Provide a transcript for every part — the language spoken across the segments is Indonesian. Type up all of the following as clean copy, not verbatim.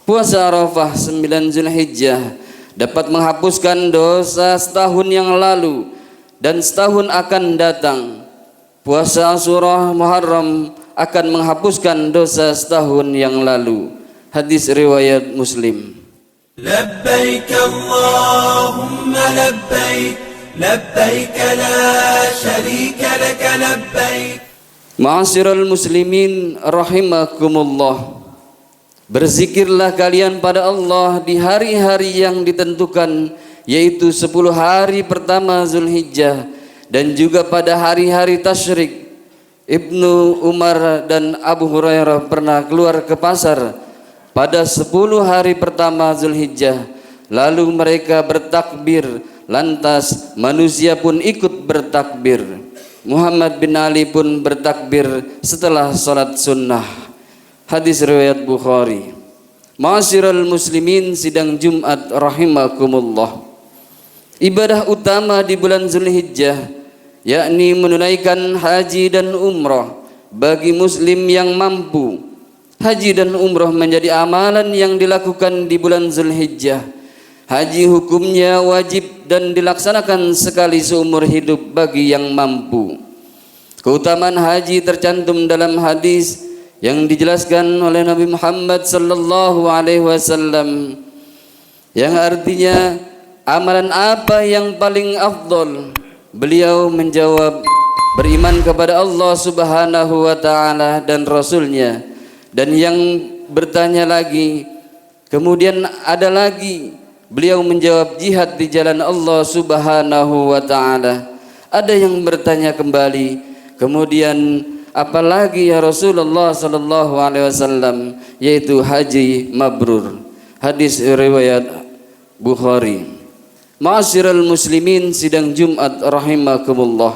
Puasa Arafah 9 Zulhijjah dapat menghapuskan dosa setahun yang lalu dan setahun akan datang. Puasa Asyura Muharram akan menghapuskan dosa setahun yang lalu. Hadis riwayat Muslim. Labbaik Allahumma labbaik, labbaik la syarika lak labbaik. Ma'asyiral muslimin rahimakumullah. Berzikirlah kalian pada Allah di hari-hari yang ditentukan, yaitu 10 hari pertama Zulhijjah dan juga pada hari-hari tasyrik. Ibnu Umar dan Abu Hurairah pernah keluar ke pasar pada 10 hari pertama Zulhijjah, lalu mereka bertakbir, lantas manusia pun ikut bertakbir. Muhammad bin Ali pun bertakbir setelah salat sunnah. Hadis riwayat Bukhari. Ma'asyiral muslimin sidang Jumat rahimakumullah. Ibadah utama di bulan Zulhijjah yakni menunaikan haji dan umrah bagi muslim yang mampu. Haji dan umrah menjadi amalan yang dilakukan di bulan Zulhijjah. Haji hukumnya wajib dan dilaksanakan sekali seumur hidup bagi yang mampu. Keutamaan haji tercantum dalam hadis yang dijelaskan oleh Nabi Muhammad sallallahu alaihi wasallam, yang artinya amalan apa yang paling afdol? Beliau menjawab, beriman kepada Allah Subhanahu wa taala dan Rasulnya. Dan yang bertanya lagi, kemudian ada lagi, beliau menjawab, jihad di jalan Allah Subhanahu wa taala. Ada yang bertanya kembali, kemudian apalagi ya Rasulullah sallallahu alaihi wasallam, yaitu haji mabrur. Hadis riwayat Bukhari. Ma'asyiral muslimin sidang Jumat rahimakumullah.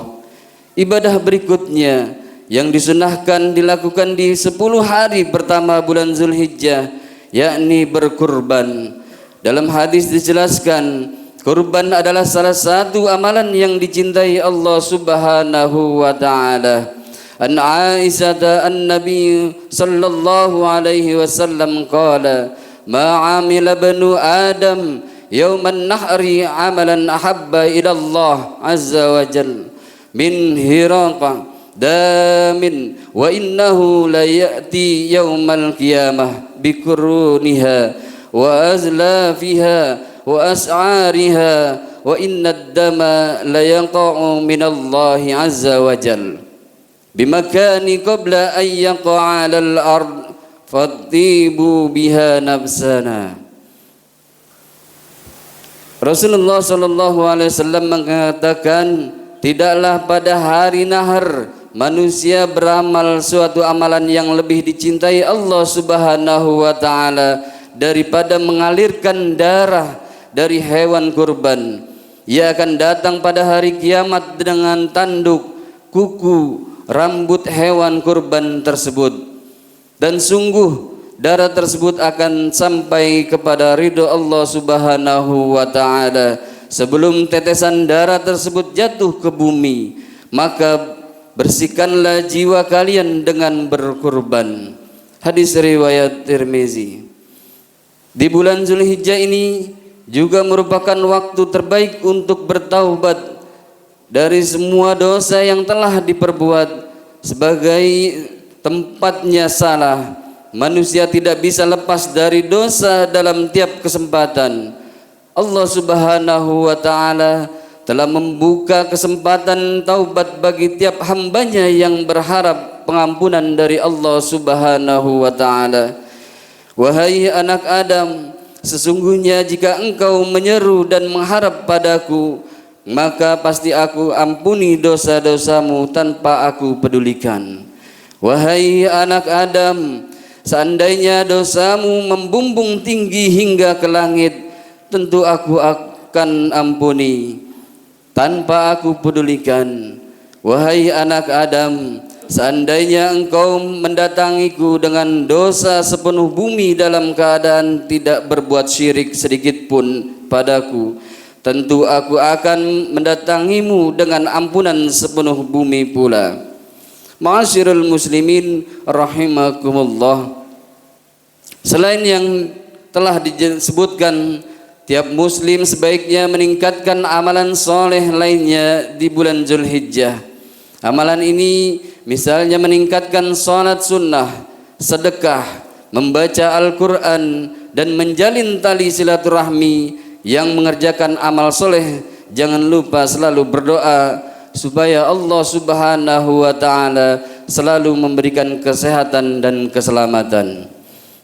Ibadah berikutnya yang disunahkan dilakukan di 10 hari pertama bulan Zulhijjah yakni berkurban. Dalam hadis dijelaskan, kurban adalah salah satu amalan yang dicintai Allah Subhanahu wa taala. An Aisyah an-Nabi sallallahu alaihi wasallam qala, ma 'amila banu Adam yawman nahri 'amalan ahabba ila Allah azza wa jalla min hiraqa damin wa innahu la ya'ti yawmal qiyamah bikuruniha wa azlafiha wa as'ariha wa inna ad-dama la yaqa'u min Allah azza wa jalla bimakani qabla an yaqa'a 'alal ard fatibu biha nafsana. Rasulullah sallallahu alaihi wasallam mengatakan, tidaklah pada hari nahar manusia beramal suatu amalan yang lebih dicintai Allah Subhanahu wa taala daripada mengalirkan darah dari hewan kurban. Ia akan datang pada hari kiamat dengan tanduk, kuku, rambut hewan kurban tersebut, dan sungguh darah tersebut akan sampai kepada ridho Allah Subhanahu wa taala sebelum tetesan darah tersebut jatuh ke bumi. Maka bersihkanlah jiwa kalian dengan berkurban. Hadis riwayat Tirmizi. Di bulan Zulhijjah ini juga merupakan waktu terbaik untuk bertaubat dari semua dosa yang telah diperbuat. Sebagai tempatnya salah, manusia tidak bisa lepas dari dosa dalam tiap kesempatan. Allah Subhanahu wa taala telah membuka kesempatan taubat bagi tiap hambanya yang berharap pengampunan dari Allah Subhanahu wa taala. Wahai anak Adam, sesungguhnya jika engkau menyeru dan mengharap padaku, maka pasti aku ampuni dosa-dosamu tanpa aku pedulikan. Wahai anak Adam, seandainya dosamu membumbung tinggi hingga ke langit, tentu aku akan ampuni tanpa aku pedulikan. Wahai anak Adam, seandainya engkau mendatangiku dengan dosa sepenuh bumi dalam keadaan tidak berbuat syirik sedikit pun padaku, tentu aku akan mendatangimu dengan ampunan sepenuh bumi pula. Ma'asyiral muslimin rahimakumullah. Selain yang telah disebutkan tiap muslim sebaiknya meningkatkan amalan soleh lainnya di bulan Zulhijjah. Amalan ini misalnya meningkatkan salat sunnah, sedekah, membaca Al-Quran, dan menjalin tali silaturahmi. Yang mengerjakan amal soleh jangan lupa selalu berdoa supaya Allah Subhanahu wa Ta'ala selalu memberikan kesehatan dan keselamatan.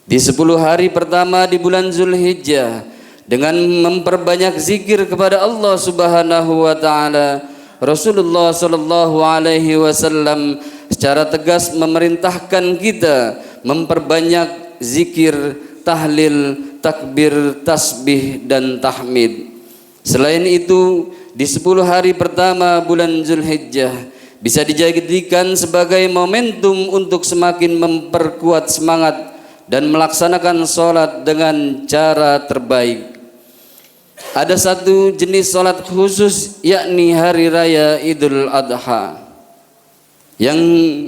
Di 10 hari pertama di bulan Zulhijjah, dengan memperbanyak zikir kepada Allah Subhanahu wa Ta'ala, Rasulullah sallallahu alaihi wasallam secara tegas memerintahkan kita memperbanyak zikir, tahlil, takbir, tasbih, dan tahmid. Selain itu, di 10 hari pertama bulan Zulhijjah bisa dijadikan sebagai momentum untuk semakin memperkuat semangat dan melaksanakan sholat dengan cara terbaik. Ada satu jenis sholat khusus, yakni hari raya Idul Adha, yang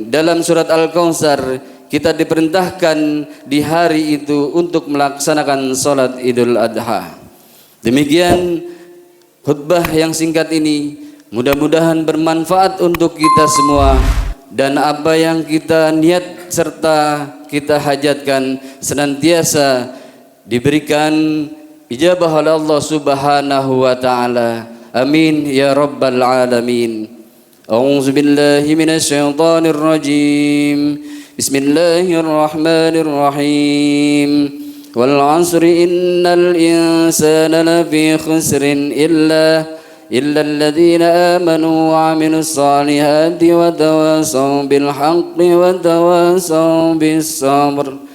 dalam surat Al-Kautsar kita diperintahkan di hari itu untuk melaksanakan sholat Idul Adha. Demikian khutbah yang singkat ini, mudah-mudahan bermanfaat untuk kita semua, dan apa yang kita niat serta kita hajatkan senantiasa diberikan ijabah oleh Allah Subhanahu wa Ta'ala. Amin ya rabbal alamin. A'udzu billahi minasy syaithanir rajim. Bismillahirrahmanirrahim. Wal 'asri innal insana lafi khusrin illa alladhina amanu wa 'amilus salihati wa tawasaw bil haqqi wa tawasaw bis sabr.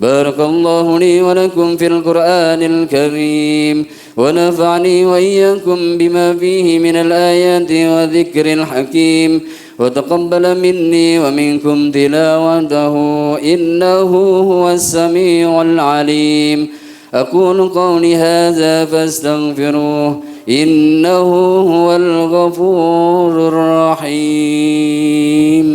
Barakallahu li wa lakum fil Qur'anil Karim wa nafa'ani wa iyyakum bima fihi minal ayati wa dzikril hakim wa taqabbala minni wa minkum tilawatahu innahu huwas samiul alim. Aqulu qawli hadza fastaghfiruh innahu huwal ghafurur rahim.